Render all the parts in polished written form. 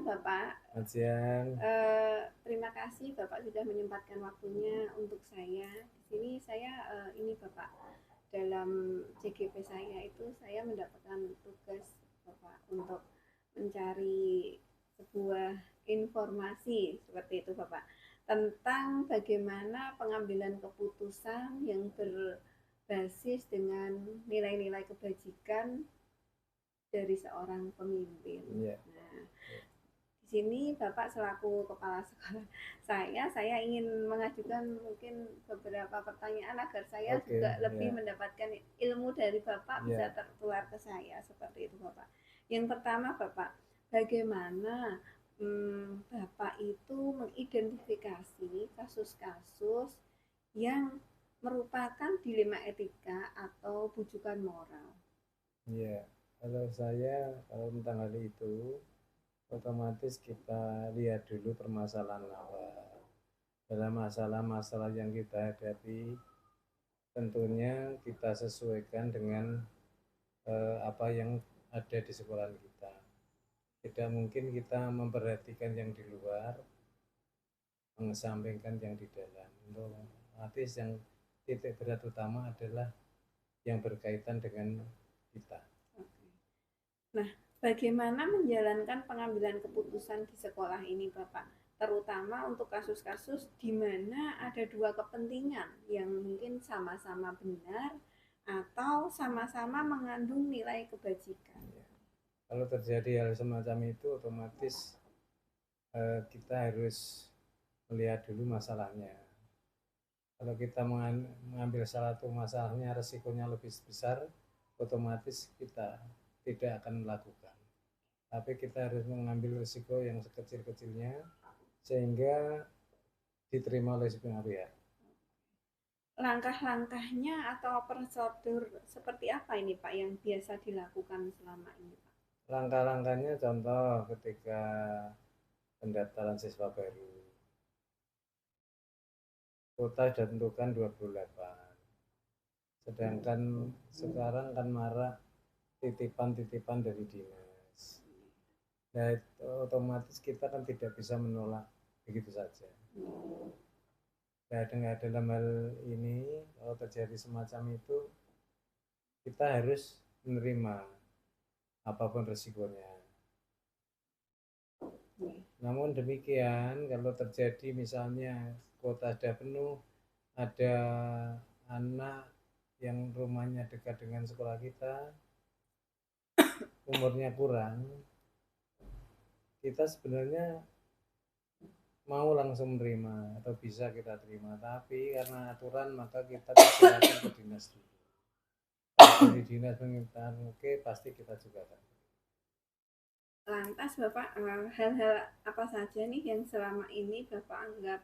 Bapak. Selamat siang. Terima kasih Bapak sudah menyempatkan waktunya untuk saya. Di sini saya ini Bapak, dalam CGP saya itu saya mendapatkan tugas Bapak untuk mencari sebuah informasi seperti itu Bapak, tentang bagaimana pengambilan keputusan yang berbasis dengan nilai-nilai kebajikan dari seorang pemimpin. Iya. Nah, di sini Bapak selaku kepala sekolah saya ingin mengajukan mungkin beberapa pertanyaan agar saya Oke, juga lebih ya. mendapatkan ilmu dari Bapak bisa Ya. tertular ke saya seperti itu Bapak. Yang pertama Bapak, bagaimana Bapak itu mengidentifikasi kasus-kasus yang merupakan dilema etika atau bujukan moral? Iya. Kalau tentang hal itu, otomatis kita lihat dulu permasalahan awal. Dalam masalah-masalah yang kita hadapi, tentunya kita sesuaikan dengan apa yang ada di sekolah kita. Tidak mungkin kita memperhatikan yang di luar, mengesampingkan yang di dalam. Untuk otomatis yang titik berat utama adalah yang berkaitan dengan kita. Nah, bagaimana menjalankan pengambilan keputusan di sekolah ini, Bapak? Terutama untuk kasus-kasus di mana ada dua kepentingan yang mungkin sama-sama benar atau sama-sama mengandung nilai kebajikan. Ya. Kalau terjadi hal semacam itu, otomatis kita harus melihat dulu masalahnya. Kalau kita mengambil salah satu masalahnya, resikonya lebih besar, otomatis kita tidak akan melakukan. Tapi kita harus mengambil risiko yang sekecil-kecilnya sehingga diterima oleh semua pihak. Langkah-langkahnya atau prosedur seperti apa ini Pak yang biasa dilakukan selama ini Pak? Langkah-langkahnya contoh ketika pendaftaran siswa baru, kuota sudah tentukan 28. Sedangkan sekarang kan marak titipan-titipan dari dinas. Nah, otomatis kita kan tidak bisa menolak begitu saja. Nah, dalam hal ini, kalau terjadi semacam itu, kita harus menerima apapun resikonya. Namun demikian, kalau terjadi misalnya kuota sudah penuh, ada anak yang rumahnya dekat dengan sekolah kita, umurnya kurang, kita sebenarnya mau langsung menerima atau bisa kita terima, tapi karena aturan maka kita persilakan ke dinas dulu. Kalau dari dinas meminta oke, pasti kita juga akan. Lantas Bapak, hal-hal apa saja nih yang selama ini Bapak anggap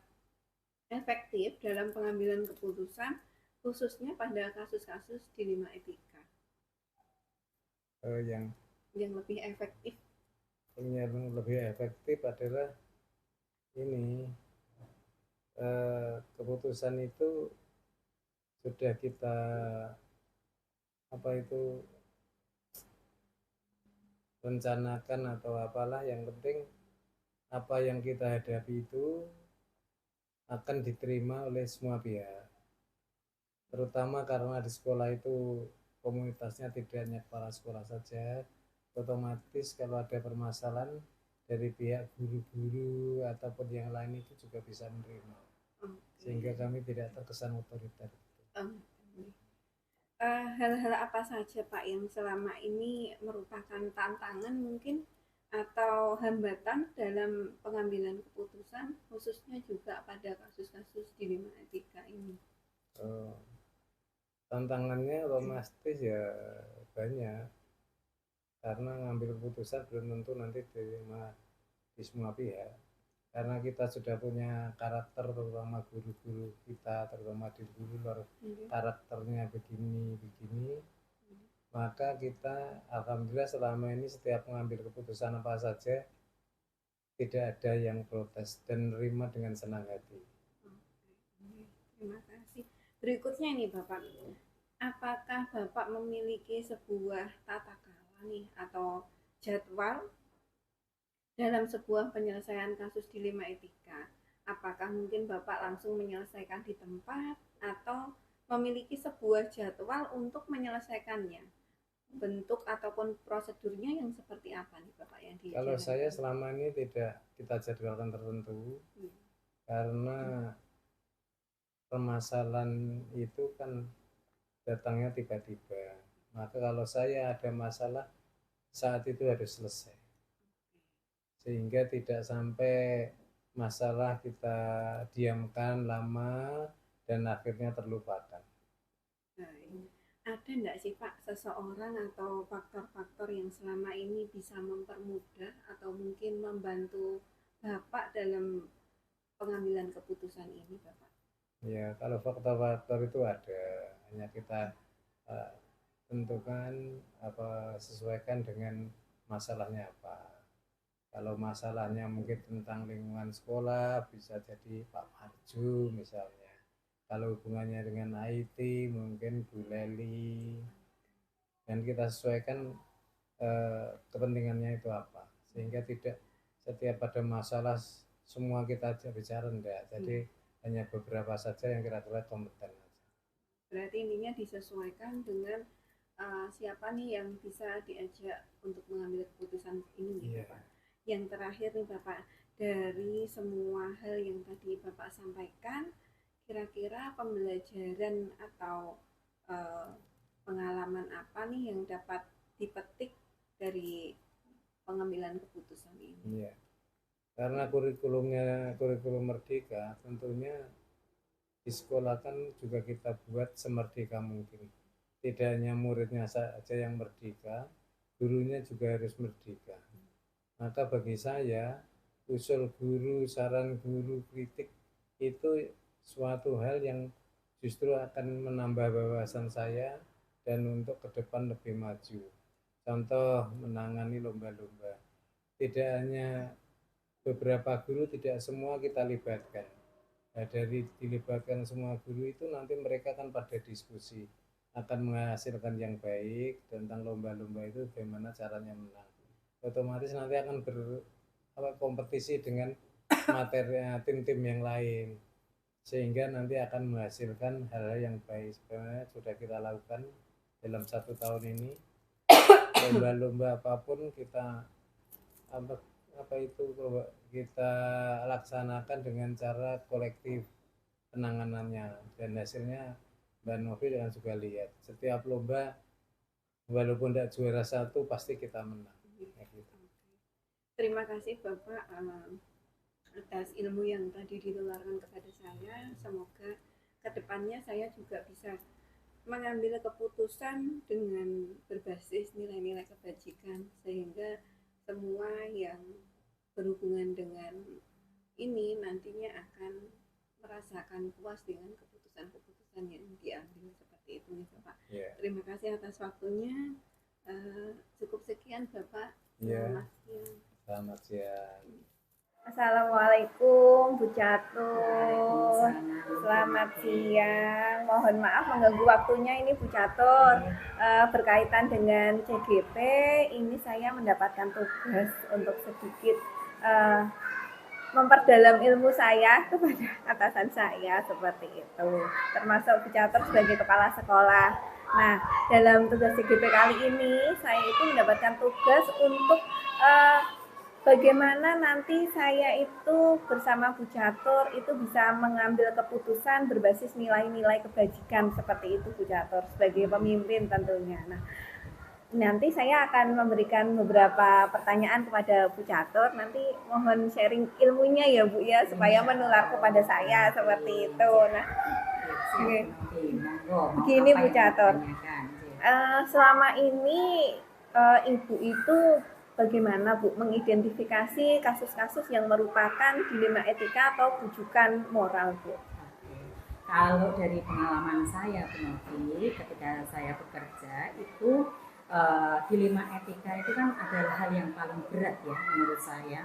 efektif dalam pengambilan keputusan, khususnya pada kasus-kasus dilema etika? Yang lebih efektif. Yang lebih efektif adalah ini, keputusan itu sudah kita rencanakan atau apalah, yang penting apa yang kita hadapi itu akan diterima oleh semua pihak, terutama karena di sekolah itu komunitasnya tidak hanya kepala sekolah saja. Otomatis kalau ada permasalahan dari pihak guru-guru ataupun yang lain itu juga bisa menerima, sehingga kami tidak terkesan otoriter. Hal-hal apa saja Pak yang selama ini merupakan tantangan mungkin atau hambatan dalam pengambilan keputusan, khususnya juga pada kasus-kasus dilema etika ini? Tantangannya otomatis ya banyak, karena ngambil keputusan belum tentu nanti diterima di semua pihak, karena kita sudah punya karakter, terutama guru-guru kita, terutama di guru luar, karakternya begini, maka kita alhamdulillah selama ini setiap mengambil keputusan apa saja tidak ada yang protes dan menerima dengan senang hati. Terima kasih. Berikutnya ini Bapak, apakah Bapak memiliki sebuah tata cara nih atau jadwal Dalam sebuah penyelesaian kasus dilema etika, apakah mungkin Bapak langsung menyelesaikan di tempat atau memiliki sebuah jadwal untuk menyelesaikannya? Bentuk ataupun prosedurnya yang seperti apa nih Bapak yang Kalau dijalankan? saya selama ini tidak kita jadwalkan tertentu, karena permasalahan itu kan datangnya tiba-tiba. Maka kalau saya ada masalah, saat itu harus selesai. Sehingga tidak sampai masalah kita diamkan lama dan akhirnya terlupakan. Baik. Ada enggak sih Pak seseorang atau faktor-faktor yang selama ini bisa mempermudah atau mungkin membantu Bapak dalam pengambilan keputusan ini Bapak? Ya, kalau faktor-faktor itu ada, hanya kita uh, tentukan sesuaikan dengan masalahnya apa. Kalau masalahnya mungkin tentang lingkungan sekolah, bisa jadi Pak Marju misalnya. Kalau hubungannya dengan IT, mungkin Bu Leli. Dan kita sesuaikan kepentingannya itu apa. Sehingga tidak setiap ada masalah semua kita bicara enggak. Jadi hanya beberapa saja yang kira-kira kompeten. Berarti intinya disesuaikan dengan siapa nih yang bisa diajak untuk mengambil keputusan ini nih Bapak. Yang terakhir nih Bapak, dari semua hal yang tadi Bapak sampaikan, kira-kira pembelajaran atau pengalaman apa nih yang dapat dipetik dari pengambilan keputusan ini? Iya. Karena kurikulum merdeka, tentunya di sekolah kan juga kita buat semerdeka mungkin. Tidak hanya muridnya saja yang merdeka, gurunya juga harus merdeka. Maka bagi saya, usul guru, saran guru, kritik itu suatu hal yang justru akan menambah wawasan saya dan untuk ke depan lebih maju. Contoh menangani lomba-lomba. Tidak hanya beberapa guru, tidak semua kita libatkan. Nah, dari dilibatkan semua guru itu nanti mereka kan pada diskusi akan menghasilkan yang baik tentang lomba-lomba itu bagaimana caranya menang. Otomatis nanti akan berkompetisi dengan materi tim-tim yang lain sehingga nanti akan menghasilkan hal-hal yang baik. Sebenarnya sudah kita lakukan dalam 1 tahun ini, lomba-lomba apapun kita kita laksanakan dengan cara kolektif penanganannya, dan hasilnya Mbak Novi kan juga lihat setiap lomba walaupun tidak juara 1 pasti kita menang. Terima kasih Bapak atas ilmu yang tadi ditularkan kepada saya. Semoga kedepannya saya juga bisa mengambil keputusan dengan berbasis nilai-nilai kebajikan, sehingga semua yang berhubungan dengan ini nantinya akan merasakan puas dengan keputusan-keputusan yang diambil seperti itu nih Bapak. Terima kasih atas waktunya. Cukup sekian Bapak. Selamat siang. Selamat siang. Assalamualaikum Bu Catur. Selamat siang. Mohon maaf mengganggu waktunya ini Bu Catur. Berkaitan dengan CGP, ini saya mendapatkan tugas untuk sedikit memperdalam ilmu saya kepada atasan saya seperti itu. Termasuk Bu Catur sebagai kepala sekolah. Nah, dalam tugas CGP kali ini saya itu mendapatkan tugas untuk bagaimana nanti saya itu bersama Bu Catur itu bisa mengambil keputusan berbasis nilai-nilai kebajikan seperti itu Bu Catur sebagai pemimpin tentunya. Nah, nanti saya akan memberikan beberapa pertanyaan kepada Bu Catur. Nanti mohon sharing ilmunya ya Bu ya supaya menular kepada saya seperti itu. Nah, begini Bu Catur. Selama ini Ibu itu bagaimana Bu mengidentifikasi kasus-kasus yang merupakan dilema etika atau bujukan moral Bu? Kalau dari pengalaman saya Bu Novi, ketika saya bekerja itu dilema etika itu kan adalah hal yang paling berat ya menurut saya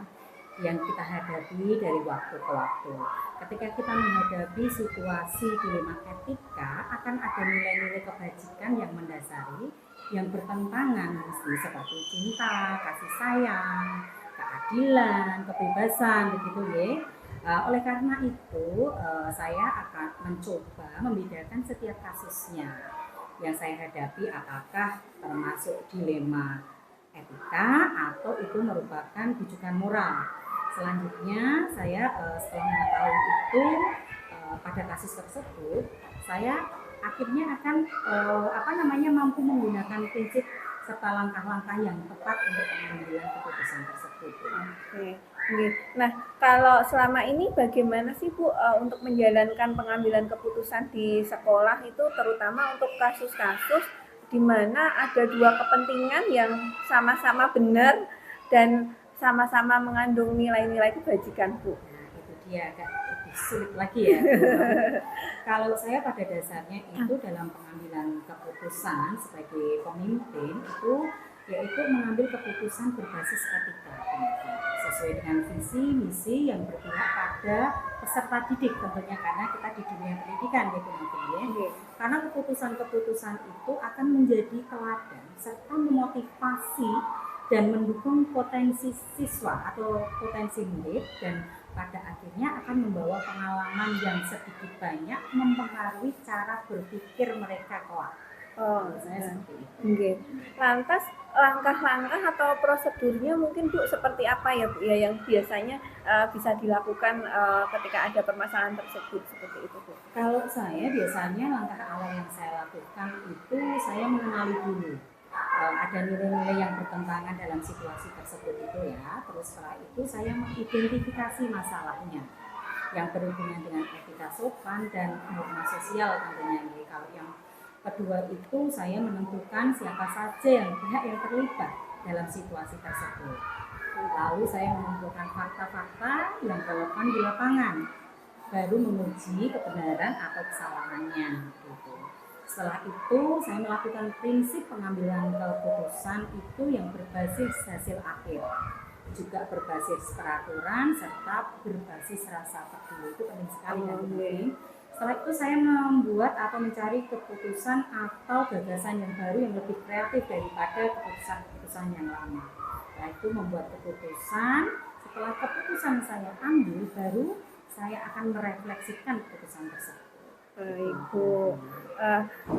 yang kita hadapi dari waktu ke waktu. Ketika kita menghadapi situasi dilema etika, akan ada nilai-nilai kebajikan yang mendasari, yang bertentangan mesti seperti cinta, kasih sayang, keadilan, kebebasan begitu ya. Oleh karena itu saya akan mencoba membedakan setiap kasusnya yang saya hadapi, apakah termasuk dilema etika atau itu merupakan rujukan moral. Selanjutnya saya setelah mengetahui itu pada kasus tersebut saya akhirnya akan mampu menggunakan prinsip serta langkah-langkah yang tepat untuk pengambilan keputusan tersebut. Oke. Nah, kalau selama ini bagaimana sih Bu untuk menjalankan pengambilan keputusan di sekolah itu, terutama untuk kasus-kasus di mana ada dua kepentingan yang sama-sama benar dan sama-sama mengandung nilai-nilai kebajikan, Bu? Nah, itu dia agak lebih sulit lagi ya. Kalau saya pada dasarnya itu dalam pengambilan keputusan sebagai pemimpin itu yaitu mengambil keputusan berbasis etika sesuai dengan visi misi yang berpihak pada peserta didik tentunya, karena kita di dunia pendidikan gitu mungkin ya. Karena keputusan-keputusan itu akan menjadi teladan serta memotivasi dan mendukung potensi siswa atau potensi murid, dan pada akhirnya akan membawa pengalaman yang sedikit banyak mempengaruhi cara berpikir mereka kelak. Saya seperti itu. Okay. Lantas langkah-langkah atau prosedurnya mungkin Bu seperti apa ya Bu ya yang biasanya bisa dilakukan ketika ada permasalahan tersebut seperti itu Bu? Kalau saya biasanya langkah awal yang saya lakukan itu saya mengenali dulu ada nilai-nilai yang bertentangan dalam situasi tersebut itu ya. Terus setelah itu saya mengidentifikasi masalahnya yang berhubungan dengan etika sopan dan norma sosial tentunya. Kalau yang kedua itu saya menentukan siapa saja yang pihak yang terlibat dalam situasi tersebut. Lalu saya mengumpulkan fakta-fakta yang relevan di lapangan, baru menguji kebenaran atau kesalahannya. Gitu. Setelah itu saya melakukan prinsip pengambilan keputusan itu yang berbasis hasil akhir, juga berbasis peraturan serta berbasis rasa peduli. Itu penting sekali dan penting. Setelah itu saya membuat atau mencari keputusan atau gagasan yang baru yang lebih kreatif daripada keputusan-keputusan yang lama. Setelah itu membuat keputusan, setelah keputusan saya ambil, baru saya akan merefleksikan keputusan tersebut. Ibu,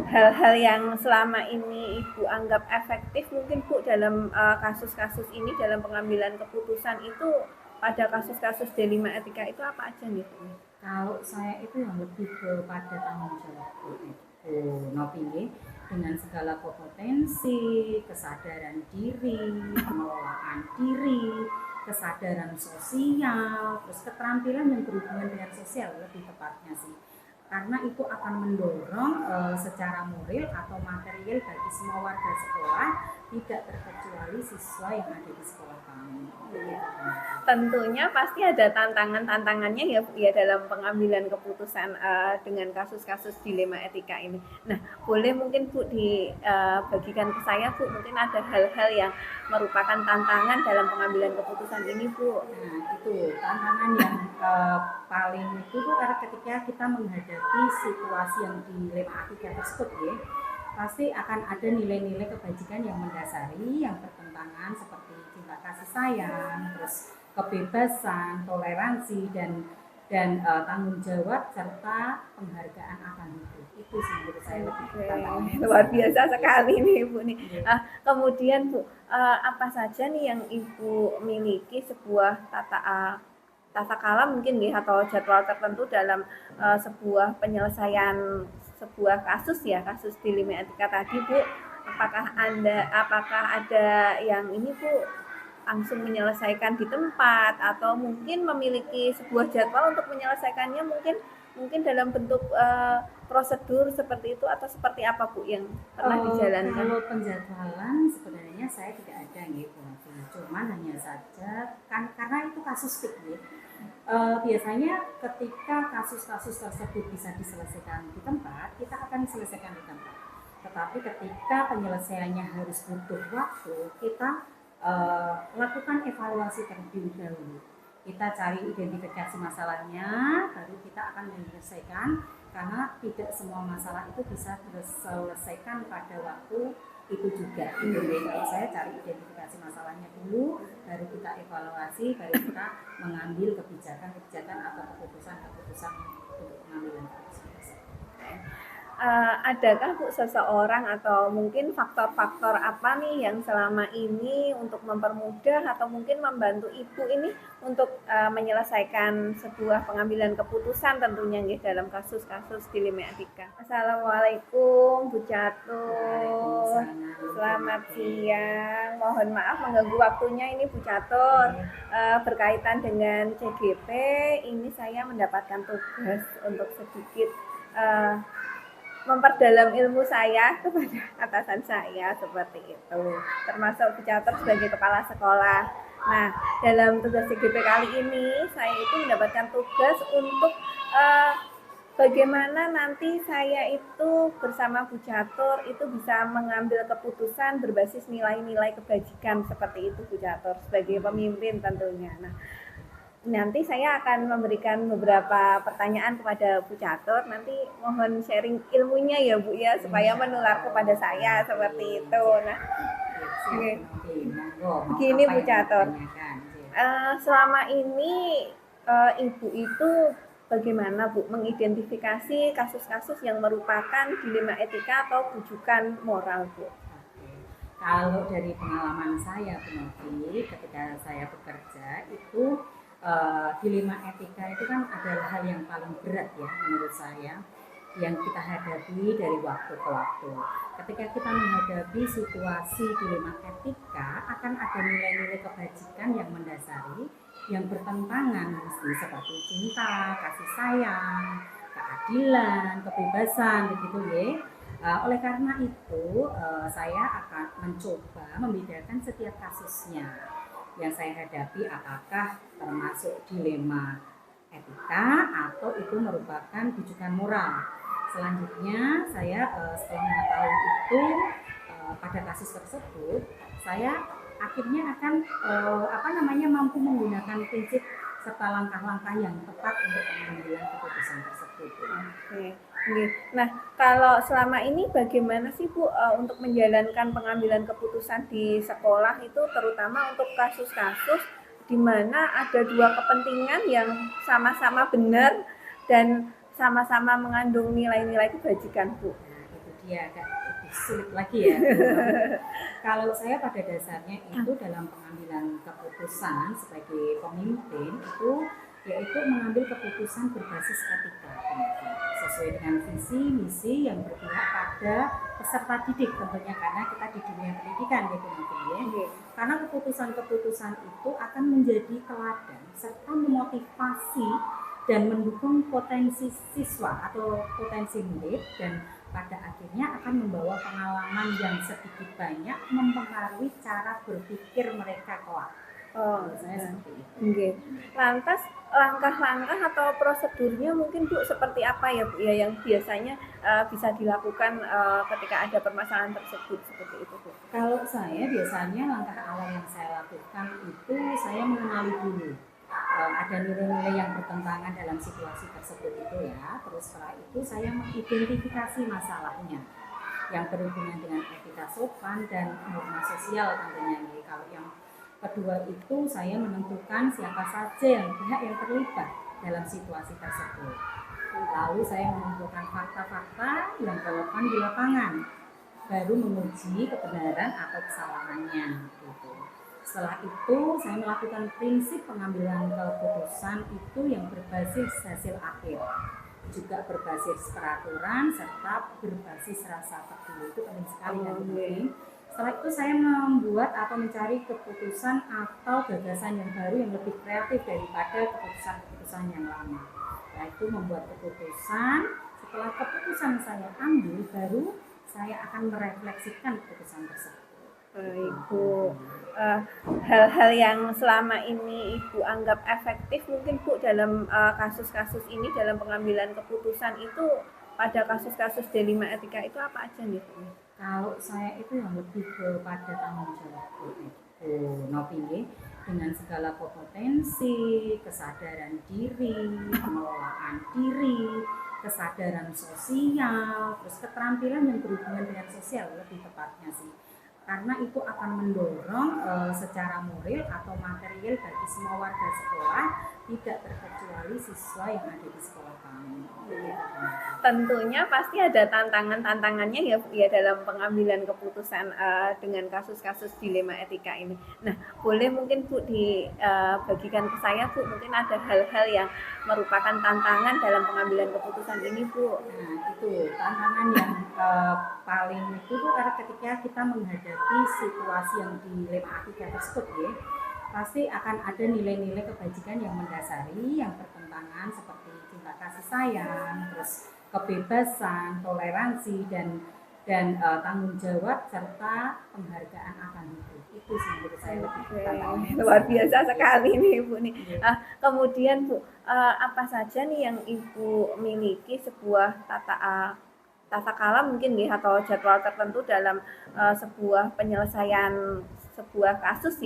hal-hal yang selama ini Ibu anggap efektif mungkin Bu dalam kasus-kasus ini dalam pengambilan keputusan itu, pada kasus-kasus dilema etika itu apa aja nih Bu? Kalau saya itu yang lebih kepada tanggung jawab Novi, dengan segala kompetensi, kesadaran diri, pengelolaan diri, kesadaran sosial, terus keterampilan yang berhubungan dengan sosial lebih tepatnya sih. Karena itu akan mendorong secara moral atau material bagi semua warga sekolah, tidak terkecuali siswa yang ada di sekolah kami. Tentunya pasti ada tantangannya ya dalam pengambilan keputusan dengan kasus-kasus dilema etika ini. Nah, boleh mungkin Bu dibagikan ke saya Bu, mungkin ada hal-hal yang merupakan tantangan dalam pengambilan keputusan ini Bu. Nah, itu tantangan yang paling itu tuh karena ketika kita menghadapi situasi yang dilema etika tersebut ya, pasti akan ada nilai-nilai kebajikan yang mendasari yang bertentangan seperti cinta kasih sayang, terus kebebasan, toleransi dan tanggung jawab serta penghargaan akan hidup. Itu sih menurut saya lebih tantangan. Luar biasa sekali nih Ibu nih. Kemudian Bu, apa saja nih yang Ibu miliki sebuah tata kala mungkin ya atau jadwal tertentu dalam sebuah penyelesaian sebuah kasus dilema etika tadi Bu? Apakah ada yang ini Bu langsung menyelesaikan di tempat atau mungkin memiliki sebuah jadwal untuk menyelesaikannya mungkin dalam bentuk prosedur seperti itu atau seperti apa Bu yang pernah dijalankan? Kalau penjadwalan sebenarnya saya tidak ada gitu, cuman hanya saja kan karena itu kasustik gitu. Biasanya ketika kasus-kasus tersebut bisa diselesaikan di tempat, kita akan selesaikan di tempat. Tetapi ketika penyelesaiannya harus butuh waktu, kita lakukan evaluasi terlebih dahulu. Kita cari identifikasi masalahnya, baru kita akan menyelesaikan, karena tidak semua masalah itu bisa diselesaikan pada waktu itu juga. Jadi kalau saya cari identifikasi masalahnya dulu, baru kita evaluasi, baru kita mengambil kebijakan atau keputusan untuk pengambilan keputusan tersebut. Adakah Bu seseorang atau mungkin faktor-faktor apa nih yang selama ini untuk mempermudah atau mungkin membantu Ibu ini untuk menyelesaikan sebuah pengambilan keputusan tentunya nggih dalam kasus-kasus dilema etika. Assalamualaikum Bu Catur. Selamat siang. Mohon maaf mengganggu waktunya ini Bu Catur. Berkaitan dengan CGP ini saya mendapatkan tugas untuk sedikit memperdalam ilmu saya kepada atasan saya seperti itu, termasuk Bu Catur sebagai kepala sekolah. Nah, dalam tugas CGP kali ini saya itu mendapatkan tugas untuk bagaimana nanti saya itu bersama Bu Catur itu bisa mengambil keputusan berbasis nilai-nilai kebajikan seperti itu Bu Catur sebagai pemimpin tentunya. Nah, nanti saya akan memberikan beberapa pertanyaan kepada Bu Catur. Nanti mohon sharing ilmunya ya Bu ya, supaya menular kepada saya seperti itu. Nah, begini Bu Catur. Selama ini Ibu itu bagaimana Bu mengidentifikasi kasus-kasus yang merupakan dilema etika atau bujukan moral Bu? Kalau dari pengalaman saya Bu Novi, ketika saya bekerja itu dilema etika itu kan adalah hal yang paling berat ya menurut saya yang kita hadapi dari waktu ke waktu. Ketika kita menghadapi situasi dilema etika akan ada nilai-nilai kebajikan yang mendasari yang bertentangan seperti cinta, kasih sayang, keadilan, kebebasan begitu ya. Oleh karena itu saya akan mencoba membedakan setiap kasusnya yang saya hadapi apakah termasuk dilema etika atau itu merupakan bujukan moral. Selanjutnya saya setelah mengetahui itu pada kasus tersebut saya akhirnya akan mampu menggunakan prinsip serta langkah-langkah yang tepat untuk pengambilan keputusan tersebut. Oke. Nah, kalau selama ini bagaimana sih Bu untuk menjalankan pengambilan keputusan di sekolah itu terutama untuk kasus-kasus di mana ada dua kepentingan yang sama-sama benar dan sama-sama mengandung nilai-nilai kebajikan Bu? Nah, itu dia agak lebih sulit lagi ya. Kalau saya pada dasarnya itu dalam pengambilan keputusan sebagai pemimpin itu yaitu mengambil keputusan berbasis etika sesuai dengan visi misi yang berpihak pada peserta didik tentunya karena kita di dunia pendidikan gitu mungkin ya. Karena keputusan-keputusan itu akan menjadi teladan serta memotivasi dan mendukung potensi siswa atau potensi murid dan pada akhirnya akan membawa pengalaman yang sedikit banyak mempengaruhi cara berpikir mereka kelak. Saya seperti itu. Okay. Lantas langkah-langkah atau prosedurnya mungkin Bu seperti apa ya Bu ya yang biasanya bisa dilakukan ketika ada permasalahan tersebut seperti itu Bu? Kalau saya biasanya langkah awal yang saya lakukan itu saya mengenali dulu ada nilai-nilai yang bertentangan dalam situasi tersebut itu ya. Terus setelah itu saya mengidentifikasi masalahnya yang berhubungan dengan etika sopan dan norma sosial tentunya. Kalau yang kedua itu saya menentukan siapa saja pihak yang terlibat dalam situasi tersebut. Lalu saya mengumpulkan fakta-fakta yang relevan di lapangan, baru menguji kebenaran atau kesalahannya. Gitu. Setelah itu saya melakukan prinsip pengambilan keputusan itu yang berbasis hasil akhir, juga berbasis peraturan serta berbasis rasa peduli. Itu penting sekali dan penting. Setelah itu saya membuat atau mencari keputusan atau gagasan yang baru yang lebih kreatif daripada keputusan-keputusan yang lama. Setelah itu membuat keputusan, setelah keputusan saya ambil baru saya akan merefleksikan keputusan tersebut. Ibu, hal-hal yang selama ini Ibu anggap efektif mungkin Bu dalam kasus-kasus ini dalam pengambilan keputusan itu pada kasus-kasus dilema etika itu apa aja nih Bu? Kalau saya itu yang lebih kepada tanggung jawab Bu Novi dengan segala kompetensi, kesadaran diri, pengelolaan diri, kesadaran sosial, terus keterampilan yang berhubungan dengan sosial lebih tepatnya sih. karena itu akan mendorong secara moral atau material bagi semua warga sekolah, tidak terkecuali siswa yang ada di sekolah kami. Tentunya pasti ada tantangannya ya dalam pengambilan keputusan dengan kasus-kasus dilema etika ini. Nah, boleh mungkin Bu dibagikan ke saya Bu, mungkin ada hal-hal yang merupakan tantangan dalam pengambilan keputusan ini Bu. Nah, itu tantangan yang paling itu tuh ketika kita menghadapi situasi yang dilema etika tersebut ya. Pasti akan ada nilai-nilai kebajikan yang mendasari, yang bertentangan seperti cinta kasih sayang, terus kebebasan, toleransi, dan tanggung jawab serta penghargaan akan hidup. Itu sih menurut saya lebih tantangan. Luar biasa sekali nih Ibu nih. Kemudian Bu, apa saja nih yang Ibu miliki sebuah tata kala mungkin ya atau jadwal tertentu dalam sebuah penyelesaian sebuah kasus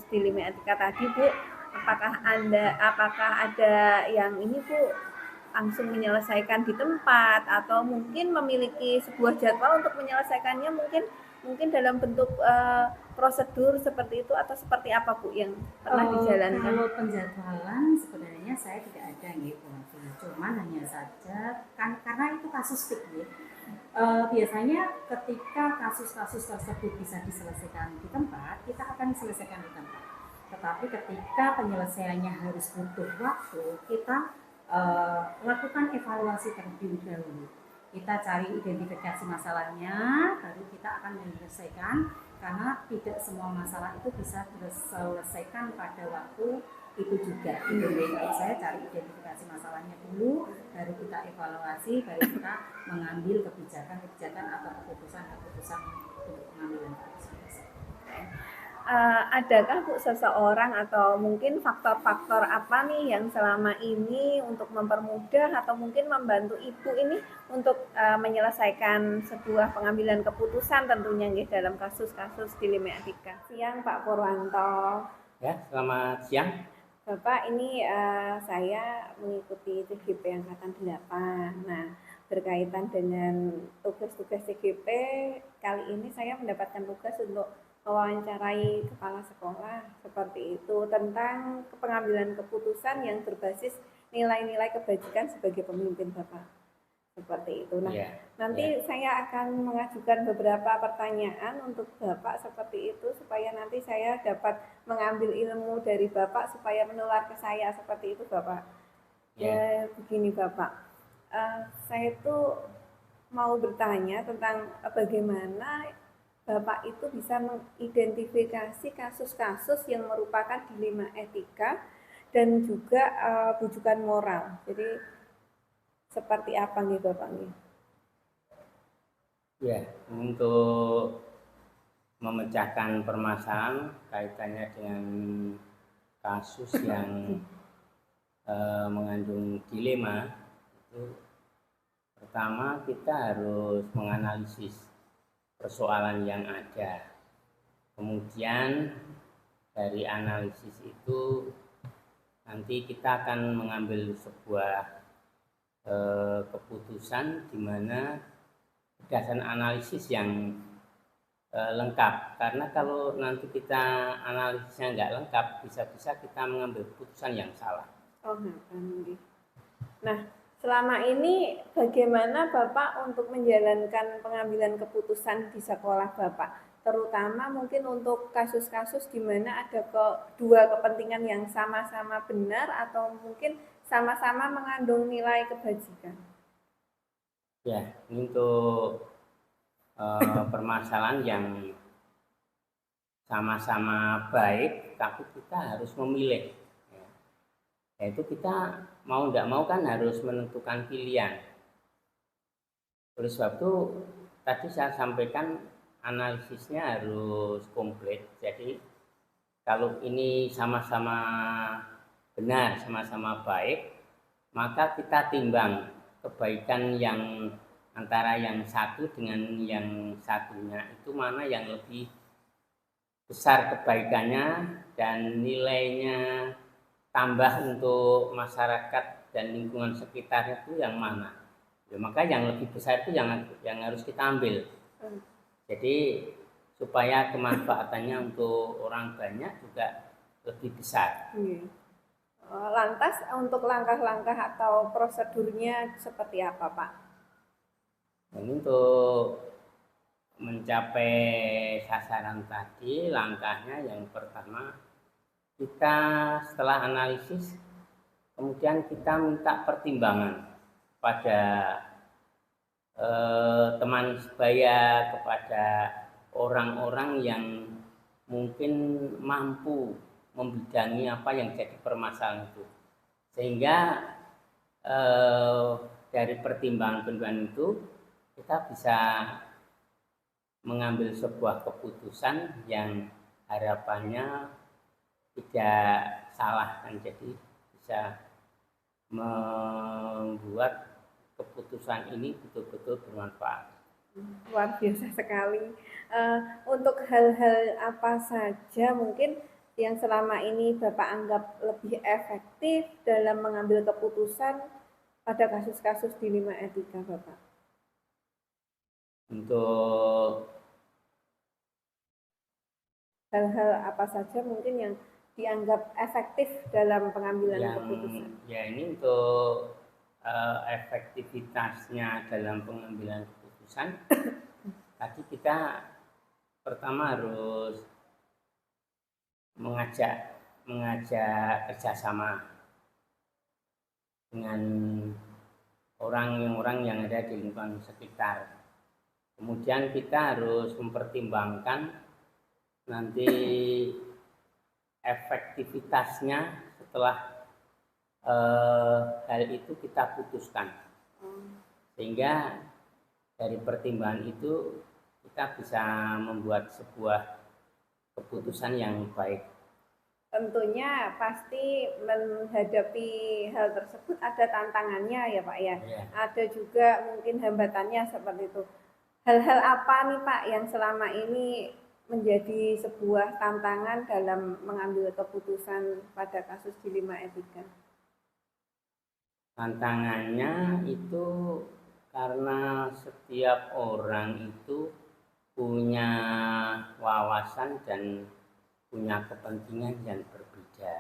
dilema etika tadi Bu, apakah ada yang ini Bu langsung menyelesaikan di tempat atau mungkin memiliki sebuah jadwal untuk menyelesaikannya mungkin dalam bentuk prosedur seperti itu atau seperti apa Bu yang pernah dijalankan? Kalau penjadwalan sebenarnya saya tidak ada gitu, cuman hanya saja kan karena itu kasustik ya. Biasanya ketika kasus-kasus tersebut bisa diselesaikan di tempat, kita akan selesaikan di tempat. Tetapi ketika penyelesaiannya harus butuh waktu, kita lakukan evaluasi terlebih dahulu. Kita cari identifikasi masalahnya, baru kita akan menyelesaikan, karena tidak semua masalah itu bisa diselesaikan pada waktu itu juga. Jadi saya cari identifikasi masalahnya dulu, baru kita evaluasi, baru kita mengambil kebijakan atau keputusan untuk pengambilan keputusan. Adakah Bu seseorang atau mungkin faktor-faktor apa nih yang selama ini untuk mempermudah atau mungkin membantu Ibu ini untuk menyelesaikan sebuah pengambilan keputusan tentunya nih dalam kasus-kasus dilema etika? Siang Pak Purwanto. Ya, selamat siang. Bapak, ini saya mengikuti CGP Angkatan 8. Nah, berkaitan dengan tugas-tugas CGP, kali ini saya mendapatkan tugas untuk mewawancarai kepala sekolah seperti itu tentang pengambilan keputusan yang berbasis nilai-nilai kebajikan sebagai pemimpin Bapak. Seperti itu. Nah, nanti saya akan mengajukan beberapa pertanyaan untuk Bapak seperti itu supaya nanti saya dapat mengambil ilmu dari Bapak supaya menular ke saya seperti itu Bapak. Ya, begini Bapak. Saya tuh mau bertanya tentang bagaimana Bapak itu bisa mengidentifikasi kasus-kasus yang merupakan dilema etika dan juga bujukan moral. Jadi seperti apa nih Bapak nih? Ya, untuk memecahkan permasalahan kaitannya dengan kasus yang mengandung dilema, itu pertama kita harus menganalisis persoalan yang ada. Kemudian dari analisis itu nanti kita akan mengambil sebuah keputusan di mana berdasarkan analisis yang lengkap. Karena kalau nanti kita analisisnya nggak lengkap, bisa-bisa kita mengambil keputusan yang salah. Nah, selama ini bagaimana Bapak untuk menjalankan pengambilan keputusan di sekolah Bapak? Terutama mungkin untuk kasus-kasus di mana ada dua kepentingan yang sama-sama benar atau mungkin sama-sama mengandung nilai kebajikan. Ya, untuk permasalahan yang sama-sama baik, tapi kita harus memilih. Yaitu kita mau tidak mau kan harus menentukan pilihan. Oleh sebab itu tadi saya sampaikan analisisnya harus komplit. Jadi kalau ini sama-sama benar, sama-sama baik, maka kita timbang kebaikan yang antara yang satu dengan yang satunya itu mana yang lebih besar kebaikannya dan nilainya tambah untuk masyarakat dan lingkungan sekitar itu yang mana. Ya, maka yang lebih besar itu yang harus kita ambil. Jadi supaya kemanfaatannya untuk orang banyak juga lebih besar. Lantas untuk langkah-langkah atau prosedurnya seperti apa, Pak? Ini untuk mencapai sasaran tadi, langkahnya yang pertama, kita setelah analisis, kemudian kita minta pertimbangan pada teman sebaya, kepada orang-orang yang mungkin mampu membidangi apa yang jadi permasalahan itu, sehingga dari pertimbangan-pertimbangan itu kita bisa mengambil sebuah keputusan yang harapannya tidak salah, dan jadi bisa membuat keputusan ini betul-betul bermanfaat. Luar biasa sekali. Untuk hal-hal apa saja mungkin yang selama ini Bapak anggap lebih efektif dalam mengambil keputusan pada kasus-kasus dilema etika, Bapak? Untuk hal-hal apa saja mungkin yang dianggap efektif dalam pengambilan yang keputusan? Ya, ini untuk efektivitasnya dalam pengambilan keputusan. Tadi kita pertama harus mengajak kerjasama dengan orang-orang yang ada di lingkungan sekitar. Kemudian kita harus mempertimbangkan nanti efektivitasnya setelah hal itu kita putuskan, sehingga dari pertimbangan itu kita bisa membuat sebuah keputusan yang baik. Tentunya pasti menghadapi hal tersebut ada tantangannya ya Pak ya. Ada juga mungkin hambatannya seperti itu. Hal-hal apa nih Pak yang selama ini menjadi sebuah tantangan dalam mengambil keputusan pada kasus dilema etika? Tantangannya itu karena setiap orang itu punya wawasan dan punya kepentingan yang berbeda.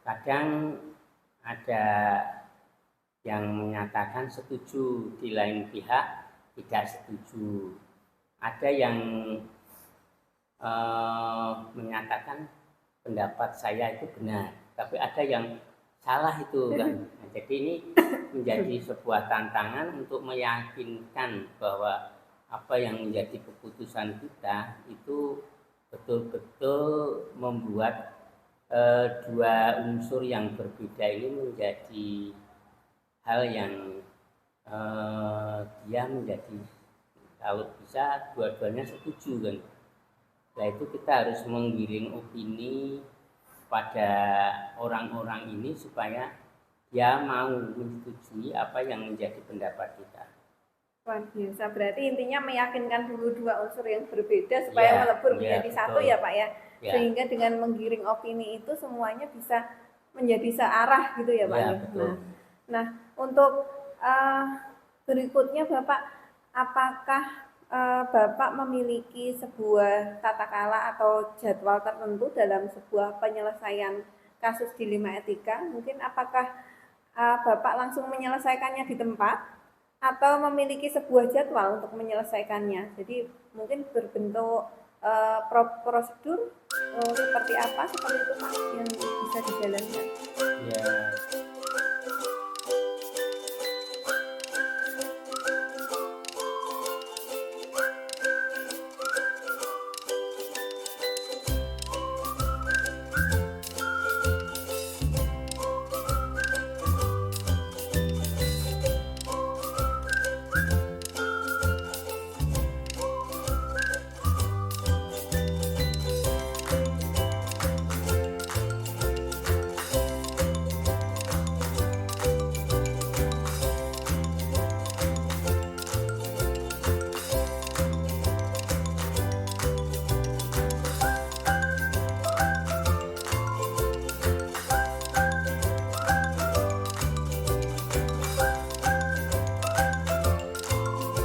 Kadang ada yang menyatakan setuju, di lain pihak tidak setuju. Ada yang menyatakan pendapat saya itu benar, tapi ada yang salah itu kan. Nah, jadi ini menjadi sebuah tantangan untuk meyakinkan bahwa apa yang menjadi keputusan kita itu betul-betul membuat dua unsur yang berbeda ini menjadi hal yang dia menjadi, kalau bisa dua-duanya setuju kan. Nah, itu kita harus menggiring opini pada orang-orang ini supaya dia mau menyetujui apa yang menjadi pendapat kita. Luar biasa, berarti intinya meyakinkan dulu dua unsur yang berbeda supaya melebur menjadi satu ya Pak ya. Sehingga dengan menggiring opini itu semuanya bisa menjadi searah gitu ya Pak ya. Nah, untuk berikutnya Bapak, apakah Bapak memiliki sebuah tata cara atau jadwal tertentu dalam sebuah penyelesaian kasus dilema etika? Mungkin apakah Bapak langsung menyelesaikannya di tempat atau memiliki sebuah jadwal untuk menyelesaikannya? Jadi mungkin berbentuk prosedur seperti apa seperti itu Pak yang bisa dijalankan? Ya,